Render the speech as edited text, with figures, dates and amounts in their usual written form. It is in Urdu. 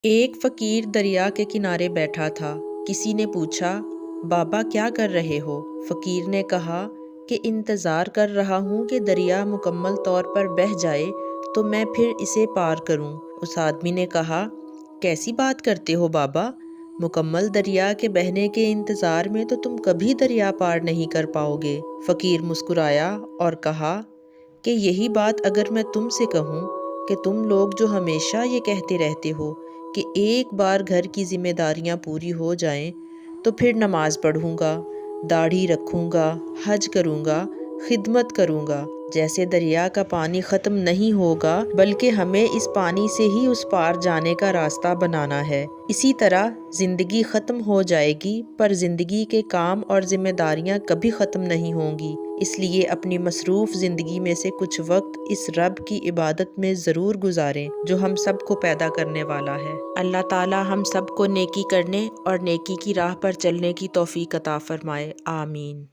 ایک فقیر دریا کے کنارے بیٹھا تھا۔ کسی نے پوچھا، بابا کیا کر رہے ہو؟ فقیر نے کہا کہ انتظار کر رہا ہوں کہ دریا مکمل طور پر بہہ جائے تو میں پھر اسے پار کروں۔ اس آدمی نے کہا، کیسی بات کرتے ہو بابا؟ مکمل دریا کے بہنے کے انتظار میں تو تم کبھی دریا پار نہیں کر پاؤ گے۔ فقیر مسکرایا اور کہا کہ یہی بات اگر میں تم سے کہوں کہ تم لوگ جو ہمیشہ یہ کہتے رہتے ہو کہ ایک بار گھر کی ذمہ داریاں پوری ہو جائیں تو پھر نماز پڑھوں گا، داڑھی رکھوں گا، حج کروں گا، خدمت کروں گا، جیسے دریا کا پانی ختم نہیں ہوگا بلکہ ہمیں اس پانی سے ہی اس پار جانے کا راستہ بنانا ہے، اسی طرح زندگی ختم ہو جائے گی پر زندگی کے کام اور ذمہ داریاں کبھی ختم نہیں ہوں گی۔ اس لیے اپنی مصروف زندگی میں سے کچھ وقت اس رب کی عبادت میں ضرور گزاریں جو ہم سب کو پیدا کرنے والا ہے۔ اللہ تعالی ہم سب کو نیکی کرنے اور نیکی کی راہ پر چلنے کی توفیق عطا فرمائے، آمین۔